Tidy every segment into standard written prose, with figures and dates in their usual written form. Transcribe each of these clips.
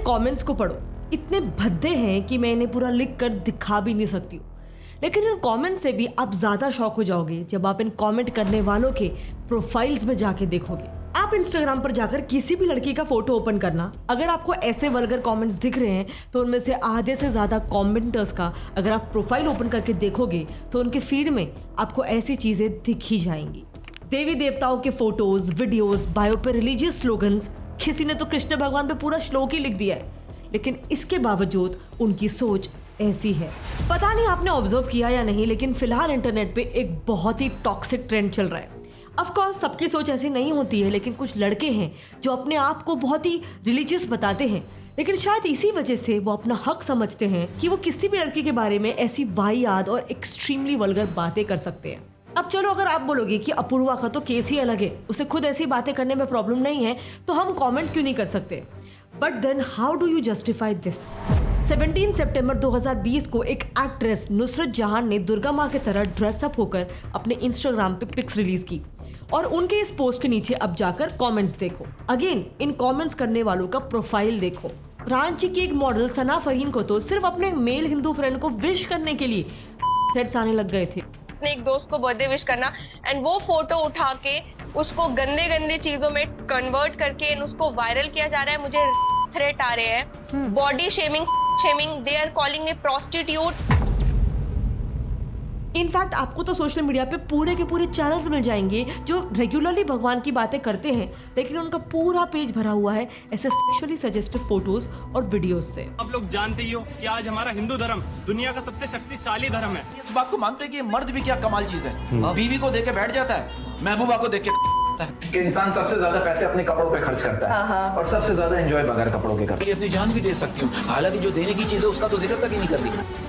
Comments को पढ़ो, इतने भद्दे हैं कि मैं इन्हें पूरा लिख कर दिखा भी नहीं सकती हूँ। लेकिन इन कमेंट से भी आप ज़्यादा शॉक हो जाओगे जब आप इन कमेंट करने वालों के प्रोफाइल्स में जाके देखोगे। आप इंस्टाग्राम पर जाकर किसी भी लड़की का फोटो ओपन करना, अगर आपको ऐसे वल्गर कमेंट्स दिख रहे हैं तो उनमें से आधे से ज़्यादा कमेंटर्स का अगर आप प्रोफाइल ओपन करके देखोगे तो उनके फीड में आपको ऐसी चीज़ें दिख ही जाएंगी। देवी देवताओं के फोटोज, वीडियोस, बायो पे रिलीजियस स्लोगन्स, किसी ने तो कृष्ण भगवान पे पूरा श्लोक ही लिख दिया है। लेकिन इसके बावजूद उनकी सोच ऐसी है। पता नहीं आपने ऑब्जर्व किया या नहीं, लेकिन फिलहाल इंटरनेट पे एक बहुत ही टॉक्सिक ट्रेंड चल रहा है। ऑफ कोर्स सबकी सोच ऐसी नहीं होती है, लेकिन कुछ लड़के हैं जो अपने आप को बहुत ही रिलीजियस बताते हैं, लेकिन शायद इसी वजह से वो अपना हक समझते हैं कि वो किसी भी लड़की के बारे में ऐसी वाहियात और एक्सट्रीमली वल्गर बातें कर सकते हैं। अब चलो, अगर आप बोलोगे कि अपूर्वा का तो केस ही अलग है, उसे खुद ऐसी बातें करने में प्रॉब्लम नहीं है, तो हम कमेंट क्यों नहीं कर सकते? But then how do you justify this? 17 सितंबर 2020 को एक एक्ट्रेस नुसरत जहान ने दुर्गा माँ की तरह ड्रेसअप होकर अपने इंस्टाग्राम पे पिक्स रिलीज की और उनके इस पोस्ट के नीचे अब जाकर कमेंट्स देखो। अगेन इन कमेंट्स करने वालों का प्रोफाइल देखो। रांची की एक मॉडल सना फहीम को तो सिर्फ अपने मेल हिंदू फ्रेंड को विश करने के लिए थ्रेड्स आने लग गए थे। अपने एक दोस्त को बर्थडे विश करना एंड वो फोटो उठा के उसको गंदे गंदे चीजों में कन्वर्ट करके उसको वायरल किया जा रहा है। मुझे थ्रेट आ रहे हैं, body shaming, they are calling me prostitute. In fact आपको तो सोशल मीडिया पे पूरे के पूरे चैनल्स मिल जाएंगे जो रेगुलरली भगवान की बातें करते हैं, लेकिन उनका पूरा पेज भरा हुआ है ऐसे सेक्सुअली सजेस्टिव फोटोज और वीडियोज से। आप लोग जानते ही हो कि आज हमारा हिंदू धर्म दुनिया का सबसे शक्तिशाली धर्म है। इस बात को मानते हैं कि मर्द भी क्या कमाल चीज है। बीवी को देख के बैठ जाता है, महबूबा को देख के इंसान सबसे ज्यादा पैसे अपने कपड़ों पे खर्च करता है और सबसे ज्यादा एंजॉय बगैर कपड़ों के करता है। अपनी जान भी दे सकती हूँ, हालांकि जो देने की चीज है उसका तो जिक्र तक ही नहीं कर रही।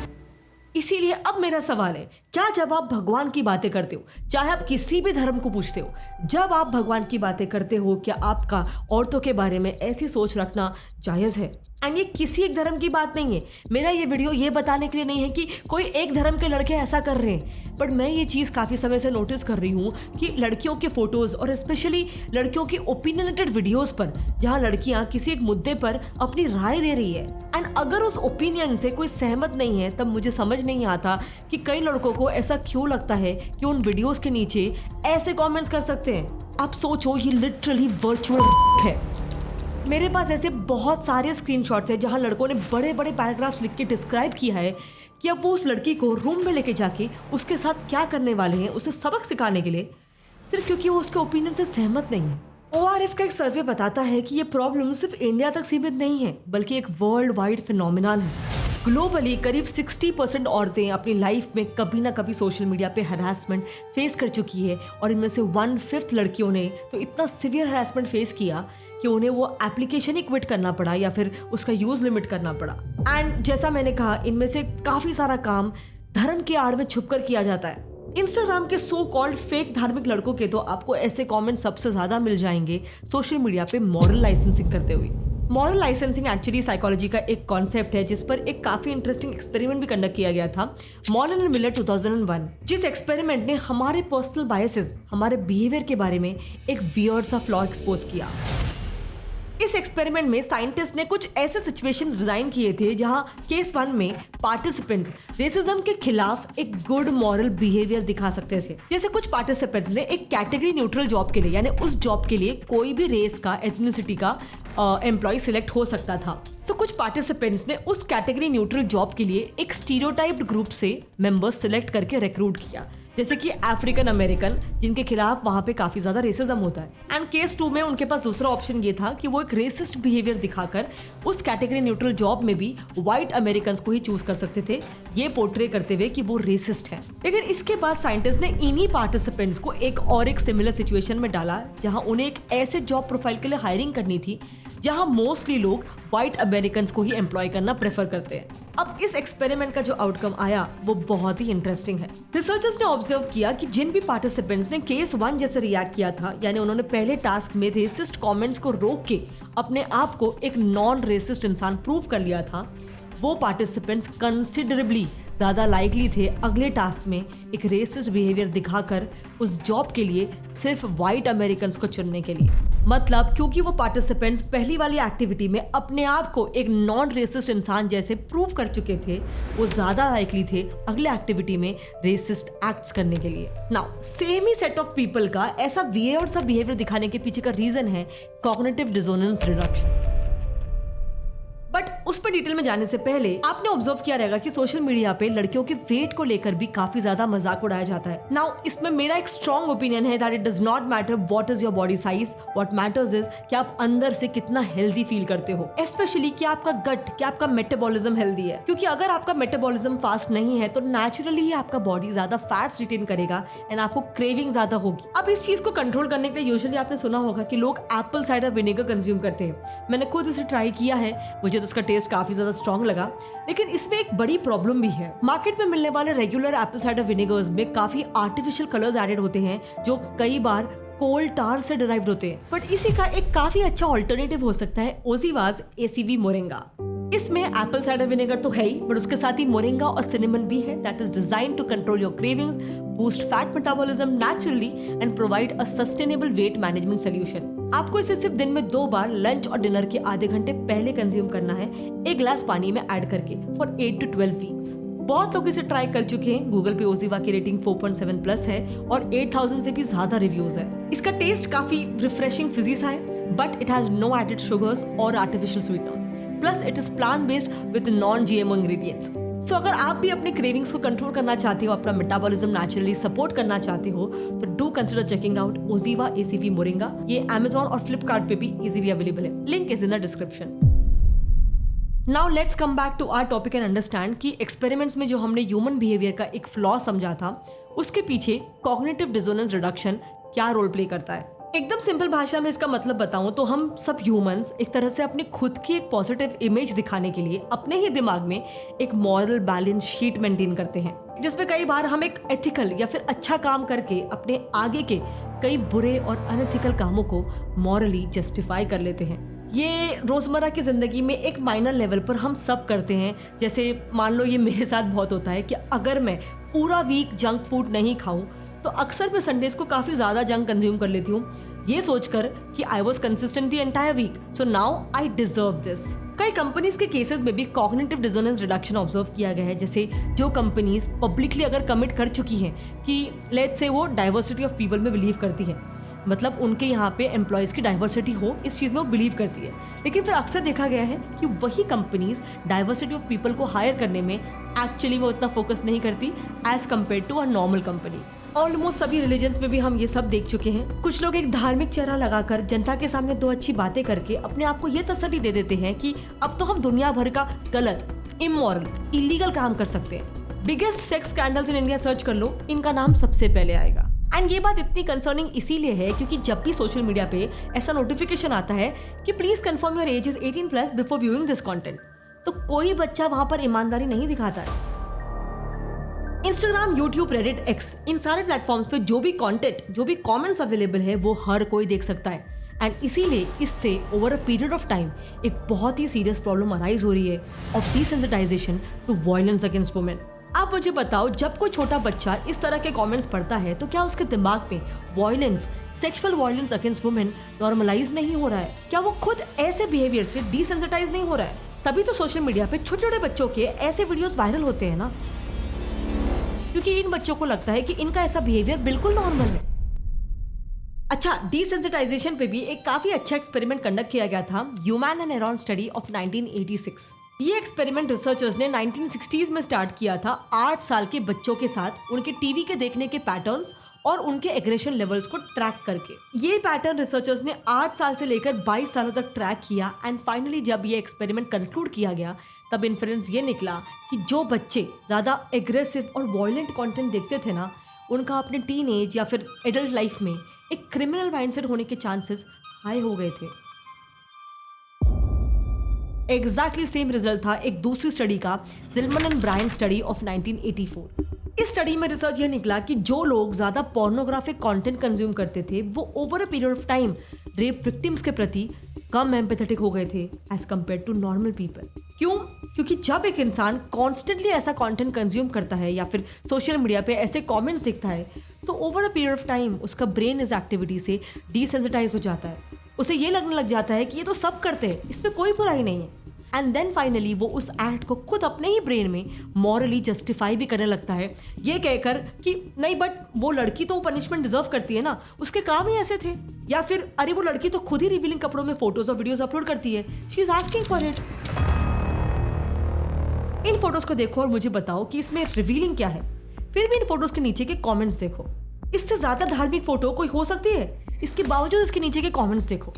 इसीलिए अब मेरा सवाल है, क्या जब आप भगवान की बातें करते हो, चाहे आप किसी भी धर्म को पूछते हो, जब आप भगवान की बातें करते हो, क्या आपका औरतों के बारे में ऐसी सोच रखना जायज़ है? एंड ये किसी एक धर्म की बात नहीं है। मेरा ये वीडियो ये बताने के लिए नहीं है कि कोई एक धर्म के लड़के ऐसा कर रहे हैं, बट मैं ये चीज़ काफ़ी समय से नोटिस कर रही हूँ कि लड़कियों के फोटोज़ और स्पेशली लड़कियों की ओपिनियनेटेड वीडियोज़ पर जहाँ लड़कियाँ किसी एक मुद्दे पर अपनी राय दे रही है एंड अगर उस ओपिनियन से कोई सहमत नहीं है, तब मुझे समझ नहीं आता कि कई लड़कों को ऐसा क्यों लगता है कि उन वीडियोज़ के नीचे ऐसे कॉमेंट्स कर सकते हैं। आप सोचो, ये लिटरली वर्चुअल है। मेरे पास ऐसे बहुत सारे स्क्रीनशॉट्स हैं जहां लड़कों ने बड़े बड़े पैराग्राफ्स लिख के डिस्क्राइब किया है कि अब वो उस लड़की को रूम में लेके जाके उसके साथ क्या करने वाले हैं, उसे सबक सिखाने के लिए, सिर्फ क्योंकि वो उसके ओपिनियन से सहमत नहीं है। ORF का एक सर्वे बताता है कि ये प्रॉब्लम सिर्फ इंडिया तक सीमित नहीं है, बल्कि एक वर्ल्ड वाइड फिनोमिनन है। ग्लोबली करीब 60% औरतें अपनी लाइफ में कभी ना कभी सोशल मीडिया पे हरासमेंट फेस कर चुकी है और इनमें से 1/5 लड़कियों ने तो इतना सिवियर हरासमेंट फेस किया कि उन्हें वो एप्लीकेशन ही क्विट करना पड़ा या फिर उसका यूज़ लिमिट करना पड़ा। एंड जैसा मैंने कहा, इनमें से काफ़ी सारा काम धर्म के आड़ में छुपकर किया जाता है। इंस्टाग्राम के सो कॉल्ड फेक धार्मिक लड़कों के तो आपको ऐसे कमेंट सबसे ज़्यादा मिल जाएंगे सोशल मीडिया पे मॉरल लाइसेंसिंग करते हुए। मॉरल लाइसेंसिंग एक्चुअली साइकोलॉजी का एक कॉन्सेप्ट है जिस पर एक काफ़ी इंटरेस्टिंग एक्सपेरिमेंट भी कंडक्ट किया गया था, मॉर्लन एंड मिलर 2001, जिस एक्सपेरिमेंट ने हमारे पर्सनल बायसेस, हमारे बिहेवियर के बारे में एक वियर्ड सा फ्लॉ एक्सपोज किया। इस एक्सपेरिमेंट में साइंटिस्ट ने कुछ ऐसे सिचुएशंस डिजाइन किए थे जहां केस 1 में पार्टिसिपेंट्स रेसिज्म के खिलाफ एक गुड मॉरल बिहेवियर दिखा सकते थे। जैसे कुछ पार्टिसिपेंट्स ने एक कैटेगरी न्यूट्रल जॉब के लिए, यानी उस जॉब के लिए कोई भी रेस का, एथनिसिटी का एम्प्लॉय सिलेक्ट हो सकता था। तो कुछ पार्टिसिपेंट्स ने उस कैटेगरी न्यूट्रल जॉब के लिए एक स्टीरियोटाइप्ड ग्रुप से मेंबर्स सिलेक्ट करके रिक्रूट किया, जैसे कि अफ्रीकन अमेरिकन, जिनके खिलाफ वहां पे काफी ज्यादा रेसिज्म होता है। एंड केस 2 में उनके पास दूसरा ऑप्शन ये था कि वो एक रेसिस्ट बिहेवियर दिखाकर उस कैटेगरी न्यूट्रल जॉब में भी व्हाइट अमेरिकन को ही चूज कर सकते थे, ये पोर्ट्रे करते हुए कि वो रेसिस्ट है। लेकिन इसके बाद साइंटिस्ट ने इन्हीं पार्टिसिपेंट्स को एक सिमिलर सिचुएशन में डाला जहां उन्हें एक ऐसे जॉब प्रोफाइल के लिए हायरिंग करनी थी जहां मोस्टली लोग व्हाइट अमेरिकन को ही एम्प्लॉय करना प्रेफर करते हैं। अब इस एक्सपेरिमेंट का जो आउटकम आया वो बहुत ही इंटरेस्टिंग है। रिसर्चर्स ने ऑब्जर्व किया कि जिन भी पार्टिसिपेंट्स ने केस 1 जैसे रिएक्ट किया था, यानी उन्होंने पहले टास्क में रेसिस्ट कमेंट्स को रोक के अपने आप को एक नॉन रेसिस्ट इंसान प्रूव कर लिया था, वो पार्टिसिपेंट्स कंसिडरेबली ज़्यादा लाइकली थे अगले टास्क में एक रेसिस्ट बिहेवियर दिखाकर उस जॉब के लिए सिर्फ व्हाइट अमेरिकन को चुनने के लिए। मतलब क्योंकि वो पार्टिसिपेंट्स पहली वाली एक्टिविटी में अपने आप को एक नॉन रेसिस्ट इंसान जैसे प्रूव कर चुके थे, वो ज्यादा लाइकली थे अगले एक्टिविटी में रेसिस्ट एक्ट्स करने के लिए। Now same he set of people का ऐसा वियर्ड सा बिहेवियर दिखाने के पीछे का रीजन है कॉग्निटिव डिसोनेंस रिडक्शन। बट उस पर डिटेल में जाने से पहले आपने ऑब्जर्व किया रहेगा कि सोशल मीडिया पे लड़कियों के वेट को लेकर भी काफी ज्यादा मजाक उड़ाया जाता है। नाउ इसमें मेरा एक स्ट्रॉन्ग ओपिनियन है that it does not matter what is your body size, what matters is कि आप अंदर से कितना हेल्दी फील करते हो, स्पेशली कि आपका गट, कि आपका मेटाबॉलिज्म हेल्दी है। क्योंकि अगर आपका मेटाबॉलिज्म फास्ट नहीं है तो नेचुरली ही आपका बॉडी ज्यादा फैट्स रिटेन करेगा एंड आपको क्रेविंग ज्यादा होगी। अब इस चीज को कंट्रोल करने के लिए यूजुअली आपने सुना होगा कि लोग एप्पल साइडर विनेगर कंज्यूम करते हैं। मैंने खुद इसे ट्राई किया है, मुझे तो उसका टेस्ट काफी ज्यादा स्ट्रॉन्ग लगा, लेकिन इसमें एक बड़ी प्रॉब्लम भी है। मार्केट में मिलने वाले रेगुलर एप्पल साइडर विनेगर्स में काफी आर्टिफिशियल कलर्स एडेड होते हैं जो कई बार कोल टार से डिराइव्ड होते हैं। बट इसी का एक काफी अच्छा ऑल्टरनेटिव हो सकता है ओजीवाज एसीवी मोरिंगा। इसमें एप्पल साइडर विनेगर तो है ही, बट उसके साथ ही मोरिंगा और सिनेमन भी है that is designed to control your cravings, boost fat metabolism naturally and provide a sustainable weight management solution. आपको इसे सिर्फ दिन में 2 बार लंच और डिनर के आधे घंटे पहले कंज्यूम करना है, 1 ग्लास पानी में ऐड करके फॉर 8 to 12 वीक्स। बहुत लोग इसे ट्राई कर चुके हैं। गूगल पे ओजीवा की रेटिंग 4.7 प्लस है और 8000 से भी ज्यादा रिव्यूज है। इसका टेस्ट काफी रिफ्रेशिंग फिजी सा है, but it has no added sugars और artificial sweeteners, plus it is plant based with non GMO ingredients. So अगर आप भी अपने क्रेविंग्स को कंट्रोल करना चाहते हो, अपना मेटाबॉलिज्म नेचुरली सपोर्ट करना चाहते हो, तो do consider checking out Oziva ACV moringa. ये Amazon और फ्लिपकार्ट पे भी इजीली अवेलेबल है, link is in the description. Now let's come back to our topic and understand कि एक्सपेरिमेंट्स में जो हमने ह्यूमन बिहेवियर का एक फ्लॉ समझा था, उसके पीछे कॉग्निटिव डिसोनेंस रिडक्शन क्या रोल प्ले करता है। एकदम सिंपल भाषा में इसका मतलब बताऊं तो हम सब ह्यूमंस एक तरह से अपनी खुद की एक पॉजिटिव इमेज दिखाने के लिए अपने ही दिमाग में एक मॉरल बैलेंस शीट मेंटेन करते हैं, जिसमें कई बार हम एक एथिकल या फिर अच्छा काम करके अपने आगे के कई बुरे और अनएथिकल कामों को मॉरली जस्टिफाई कर लेते हैं। ये रोजमर्रा की जिंदगी में एक माइनर लेवल पर हम सब करते हैं। जैसे मान लो ये मेरे साथ बहुत होता है कि अगर मैं पूरा वीक जंक फूड नहीं खाऊं तो अक्सर मैं संडेज को काफी ज्यादा जंक कंज्यूम कर लेती हूँ, ये सोचकर कि I was consistent the entire week, so now I deserve this. कई कंपनीज के केसेस में भी कॉग्निटिव डिसोनेंस रिडक्शन ऑब्जर्व किया गया है। जैसे जो कंपनीज पब्लिकली अगर कमिट कर चुकी हैं कि लेट्स से वो डाइवर्सिटी ऑफ पीपल में बिलीव करती है, मतलब उनके यहाँ पे एम्प्लॉयज़ की डाइवर्सिटी हो, इस चीज़ में वो बिलीव करती है, लेकिन फिर अक्सर देखा गया है कि वही कंपनीज डाइवर्सिटी ऑफ पीपल को हायर करने में एक्चुअली में उतना फोकस नहीं करती as compare to a normal company. Almost सभी रिलीजन्स में भी हम ये सब देख चुके हैं। कुछ लोग एक धार्मिक चेहरा लगाकर जनता के सामने 2 अच्छी बातें करके अपने आप को ये तसल्ली दे देते हैं कि अब तो हम दुनिया भर का गलत, इमोरल, इलीगल काम कर सकते हैं। Biggest sex scandals in India search कर लो, इनका नाम सबसे पहले आएगा। एंड ये बात इतनी कंसर्निंग इसीलिए है क्योंकि जब भी सोशल मीडिया पे ऐसा नोटिफिकेशन आता है कि please confirm your age is 18+ before viewing this content, तो कोई बच्चा वहां पर ईमानदारी नहीं दिखाता है। इंस्टाग्राम, यूट्यूब, रेडिट, एक्स, इन सारे प्लेटफॉर्म्स पे जो भी कंटेंट, जो भी कमेंट्स अवेलेबल है वो हर कोई देख सकता है। एंड इसीलिए इससे over a period of time एक बहुत ही सीरियस प्रॉब्लम अराइज हो रही है of desensitization to violence against women. आप मुझे बताओ, जब कोई छोटा बच्चा इस तरह के कमेंट्स पढ़ता है तो क्या उसके दिमाग में violence, sexual violence against women normalise नहीं हो रहा है? क्या वो खुद ऐसे बिहेवियर से डिसेंसिटाइज नहीं हो रहा है? तभी तो सोशल मीडिया पे छोटे छोटे बच्चों के ऐसे वीडियोस वायरल होते हैं ना, क्योंकि इन बच्चों को लगता है कि इनका ऐसा बिहेवियर बिल्कुल नॉर्मल है। अच्छा, डिसेंसिटाइजेशन पे भी एक काफी अच्छा एक्सपेरिमेंट कंडक्ट किया गया था, human and neuron study of 1986। ये एक्सपेरिमेंट रिसर्चर्स ने 1960s में स्टार्ट किया था 8 साल के बच्चों के साथ, उनके टीवी के देखने के पैटर्न्स और उनके एग्रेशन लेवल्स को ट्रैक करके। ये पैटर्न रिसर्चर्स ने 8 साल से लेकर 22 सालों तक ट्रैक किया एंड फाइनली जब ये एक्सपेरिमेंट कंक्लूड किया गया तब इन्फ्रेंस ये निकला कि जो बच्चे ज़्यादा एग्रेसिव और वायलेंट कंटेंट देखते थे ना, उनका अपने टीन एज या फिर एडल्ट लाइफ में एक क्रिमिनल माइंडसेट होने के चांसेस हाई हो गए थे। एग्जैक्टली सेम रिजल्ट था एक दूसरी स्टडी का, जिलमन एंड ब्रायन स्टडी ऑफ 1984। इस स्टडी में रिसर्च ये निकला कि जो लोग ज्यादा पोर्नोग्राफिक कंटेंट कंज्यूम करते थे वो over a period of time rape victims के प्रति कम एम्पैथेटिक हो गए थे as compare to normal people. क्यों? क्योंकि जब एक इंसान कॉन्स्टेंटली ऐसा कंटेंट कंज्यूम करता है या फिर सोशल मीडिया पे ऐसे कमेंट्स देखता है तो over a period of time उसका ब्रेन इस एक्टिविटी से डिसेंसिटाइज हो जाता है उसे ये लगने लग जाता है कि ये तो सब करते हैं, इसमें कोई बुराई नहीं है। एंड देन फाइनली वो उस एक्ट को खुद अपने ही ब्रेन में मॉरली जस्टिफाई भी करने लगता है, ये कहकर कि नहीं बट वो लड़की तो पनिशमेंट डिजर्व करती है ना, उसके काम ही ऐसे थे। या फिर अरे वो लड़की तो खुद ही रिवीलिंग कपड़ों में फोटोज और वीडियोस अपलोड करती है, she is asking for it. In photos को देखो और मुझे बताओ कि इसमें रिवीलिंग क्या है। फिर भी इन फोटोज के नीचे के कमेंट्स देखो, इससे ज्यादा धार्मिक फोटो कोई हो सकती है? इसके बावजूद इसके नीचे के कमेंट्स देखो।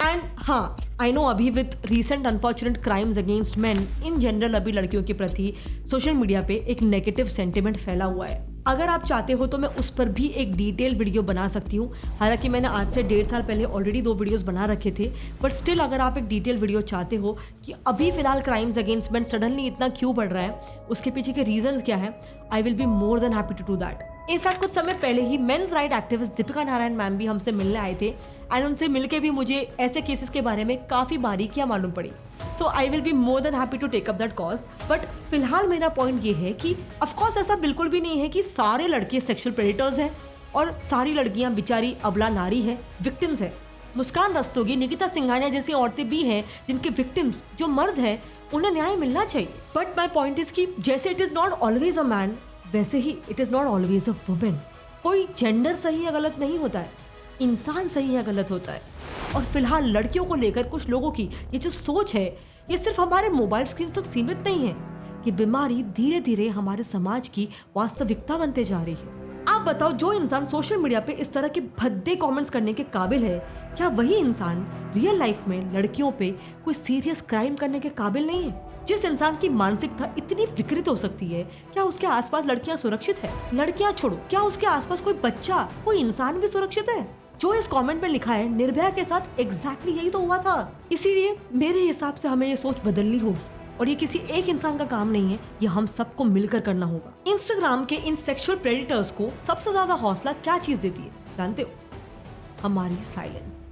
एंड हाँ, आई नो अभी with recent unfortunate crimes against main in general अभी लड़कियों के प्रति सोशल मीडिया पे एक नेगेटिव सेंटिमेंट फैला हुआ है। अगर आप चाहते हो तो मैं उस पर भी एक डिटेल वीडियो बना सकती हूँ। हालांकि मैंने आज से 1.5 साल पहले ऑलरेडी 2 वीडियोस बना रखे थे, बट स्टिल अगर आप एक डिटेल वीडियो चाहते हो कि अभी फिलहाल क्राइम्स अगेंस्ट मेन सडनली इतना क्यों बढ़ रहा है, उसके पीछे के रीजंस क्या है, I will be more than happy to do that. In fact कुछ समय पहले ही men's right activist Deepika Narayan ma'am भी हमसे मिलने आए थे एंड उनसे मिलके भी मुझे ऐसे केसेस के बारे में काफ़ी बारीकियां मालूम पड़ी। So I will be more than happy to take up that cause. But फिलहाल मेरा पॉइंट ये है कि ऑफकोर्स ऐसा बिल्कुल भी नहीं है कि सारे लड़के सेक्सुअल प्रेडेटर्स हैं और सारी लड़कियां बेचारी अबला नारी है, विक्टिम्स है। मुस्कान रस्तोगी, निकिता सिंघानिया जैसी औरतें भी हैं जिनके विक्टिम्स जो मर्द हैं उन्हें न्याय मिलना चाहिए। बट माई पॉइंट इज कि जैसे it is not always a man, वैसे ही it is not always a women. कोई जेंडर सही या गलत नहीं होता है, इंसान सही या गलत होता है। और फिलहाल लड़कियों को लेकर कुछ लोगों की ये जो सोच है, ये सिर्फ हमारे मोबाइल स्क्रीन तक सीमित नहीं है। ये बीमारी धीरे धीरे हमारे समाज की वास्तविकता बनते जा रही है। आप बताओ, जो इंसान सोशल मीडिया पे इस तरह के भद्दे कमेंट्स करने के काबिल है, क्या वही इंसान रियल लाइफ में लड़कियों पे कोई सीरियस क्राइम करने के काबिल नहीं है? जिस इंसान की मानसिकता इतनी विकृत हो सकती है, क्या उसके आसपास लड़कियां सुरक्षित है? लड़कियां छोड़ो, क्या उसके आसपास कोई बच्चा, कोई इंसान भी सुरक्षित है? जो इस कमेंट में लिखा है, निर्भया के साथ एग्जैक्टली यही तो हुआ था। इसीलिए मेरे हिसाब से हमें ये सोच बदलनी होगी और ये किसी एक इंसान का काम नहीं है, ये हम सबको मिलकर करना होगा। इंस्टाग्राम के इन सेक्सुअल प्रेडेटर्स को सबसे ज्यादा हौसला क्या चीज देती है जानते हो? हमारी साइलेंस।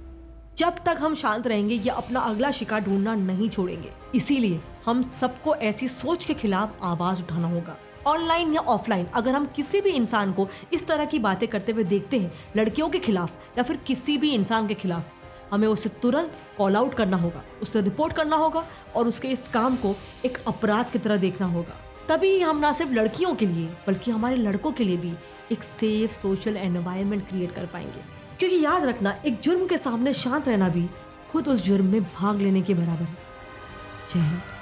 जब तक हम शांत रहेंगे ये अपना अगला शिकार ढूंढना नहीं छोड़ेंगे। इसीलिए हम सबको ऐसी सोच के खिलाफ आवाज उठाना होगा। ऑनलाइन या ऑफलाइन अगर हम किसी भी इंसान को इस तरह की बातें करते हुए देखते हैं, लड़कियों के खिलाफ या फिर किसी भी इंसान के खिलाफ, हमें उसे तुरंत कॉल आउट करना होगा, उसे रिपोर्ट करना होगा और उसके इस काम को एक अपराध की तरह देखना होगा। तभी हम ना सिर्फ लड़कियों के लिए बल्कि हमारे लड़कों के लिए भी एक सेफ सोशल एनवायरनमेंट क्रिएट कर पाएंगे। क्योंकि याद रखना, एक जुर्म के सामने शांत रहना भी खुद उस जुर्म में भाग लेने के बराबर है। जय हिंद।